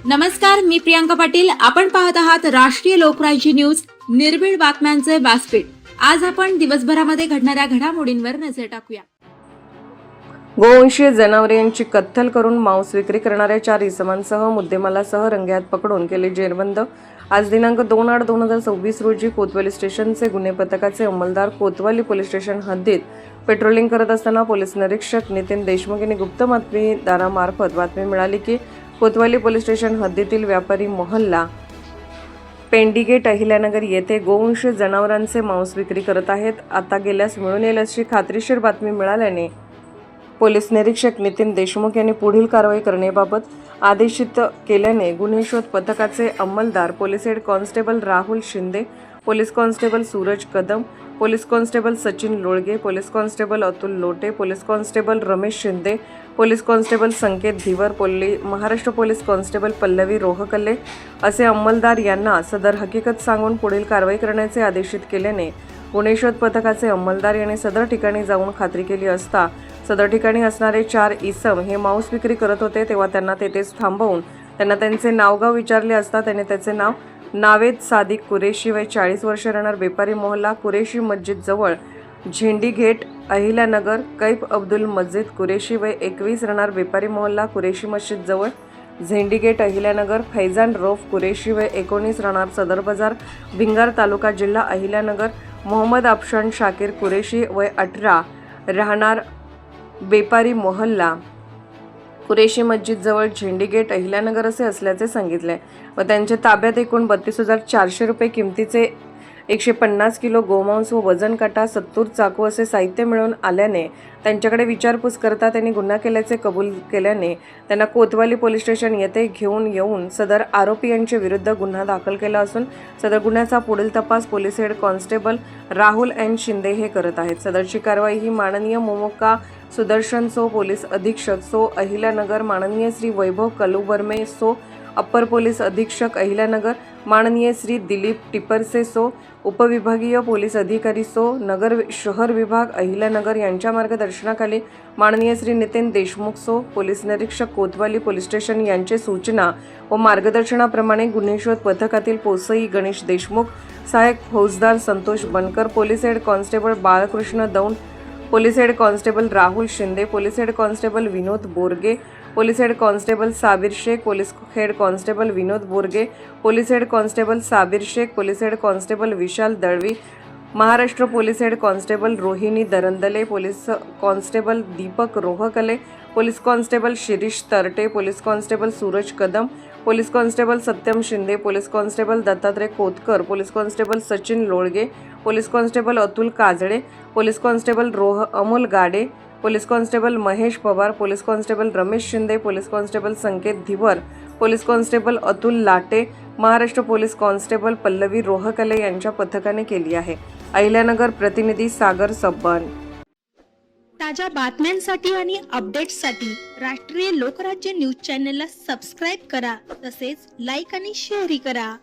नमस्कार, मी प्रियांका पाटील. आपण पाहत आहात राष्ट्रीय लोकराज्य न्यूज, निर्भीड बातम्यांचे व्यासपीठ. आज आपण दिवसभरामध्ये घडणाऱ्या घडामोडींवर नजर टाकूया. गोवंशीय जनावरे यांची कत्तल करून मांस विक्री करणाऱ्या 4 इसमांसह मुद्देमालासह रंगेहात पकडून केले जेरबंद. आज दिनांक 2/8/2026 रोजी कोतवाली स्टेशनचे गुन्हे पथकाचे अंमलदार कोतवाली पोलीस स्टेशन हद्दीत पेट्रोलिंग करत असताना पोलीस निरीक्षक नितीन देशमुख यांनी गुप्त बातमीदारामार्फत बातमी मिळाली की कोतवाली पोलीस स्टेशन हद्दीतील व्यापारी मोहल्ला पेंडीगेट अहिल्यानगर येथे गोवंशीय जनावरांचे मांस विक्री करत आहेत. आता गेल्यास मिळून येईल अशी खात्रीशीर बातमी मिळाल्याने पोलीस निरीक्षक नितीन देशमुख यांनी पुढील कारवाई करण्याबाबत आदेशित केल्याने गुन्हे शोध पथकाचे अंमलदार police head constable Rahul Shinde, police constable Suraj Kadam, police constable Sachin Lolge, police constable Atul Lote, police constable Ramesh Shinde, police constable Sanket Dhiwar, Maharashtra police constable Pallavi Rohkalle असे अंमलदार यांना सदर हकीकत सांगून पुढील कारवाई करण्याचे आदेशित केल्याने गुन्हे शोध पथकाचे अंमलदार यांनी सदर ठिकाणी जाऊन खात्री केली असता सदर ठिकाणी असणारे 4 इसम हे मांस विक्री करत होते. तेव्हा त्यांना तेथेच थांबवून त्यांना त्यांचे नावगाव विचारले असता त्याने त्याचे नाव नावेद सादिक कुरेशी वय 40 वर्ष, राहणार बेपारी मोहल्ला कुरेशी मस्जिद जवळ झेंडी गेट अहिल्यानगर, कैफ अब्दुल मस्जिद कुरेशी वय 21, राहणार बेपारी मोहल्ला कुरेशी मस्जिद जवळ झेंडी गेट अहिल्यानगर, फैजान रौफ कुरेशी वय 19, राहणार सदर बाजार भिंगार तालुका जिल्हा अहिल्यानगर, मोहम्मद अफशान शाकीर कुरेशी वय 18, राहणार बेपारी मोहल्ला कुरेशी मस्जिद जवळ झेंडी गेट अहिल्यानगर असे असल्याचे सांगितले व त्यांच्या ताब्यात एकूण 32,400 रुपये किमतीचे 150 किलो गोमांस व वजन काटा 70 चाकू असे साहित्य मिळून आल्याने त्यांच्याकडे विचारपूस करता त्यांनी गुन्हा केल्याचे कबूल केल्याने त्यांना कोतवाली पोलीस स्टेशन येथे घेऊन येऊन सदर आरोपी यांच्या विरुद्ध गुन्हा दाखल केला असून सदर गुन्ह्याचा पुढील तपास police head constable Rahul N Shinde हे करत आहेत. सदरची कारवाई ही माननीय मोमोका सुदर्शन सो पोलीस अधीक्षक सो अहिल्यानगर, माननीय श्री वैभव कलुबर्मे सो अप्पर पोलीस अधीक्षक अहिल्यानगर, माननीय श्री दिलीप टिपरसे सो उपविभागीय पोलीस अधिकारी सो नगर शहर विभाग अहिल्यानगर यांच्या मार्गदर्शनाखाली माननीय श्री नितीन देशमुख सो पोलीस निरीक्षक कोतवाली पोलीस स्टेशन यांचे सूचना व मार्गदर्शनाप्रमाणे गुन्हे शोध पथकातील पोसई गणेश देशमुख, सहाय्यक फौजदार Santosh Bankar, police head constable Balkrishna Daund, police head constable Rahul Shinde, police head constable Vinod Borge, police head constable Sabir Shaikh, police head constable Vinod Borge, police head constable Sabir Shaikh, police head constable Vishal Dalvi, Maharashtra police head constable Rohini Darandale, police constable Deepak Rohkale, police constable Shirish Tarte, police constable Suraj Kadam, police constable Satyam Shinde, police constable Dattatray Kotkar, police constable Sachin Lolge, police constable Atul Kajale, police constable Amol Gade, police constable Mahesh Pawar, police constable Ramesh Shinde, police constable Sanket Dhiwar, police constable Atul Late, Maharashtra police constable Pallavi Rohkale यांच्या पथकाने केली आहे. अहिल्यानगर प्रतिनिधी सागर सब्बान. ताज्या बातम्यांसाठी आणि अपडेट्ससाठी राष्ट्रीय लोकराज्य न्यूज चॅनलला सबस्क्राईब करा, तसेच लाईक आणि शेअरही करा.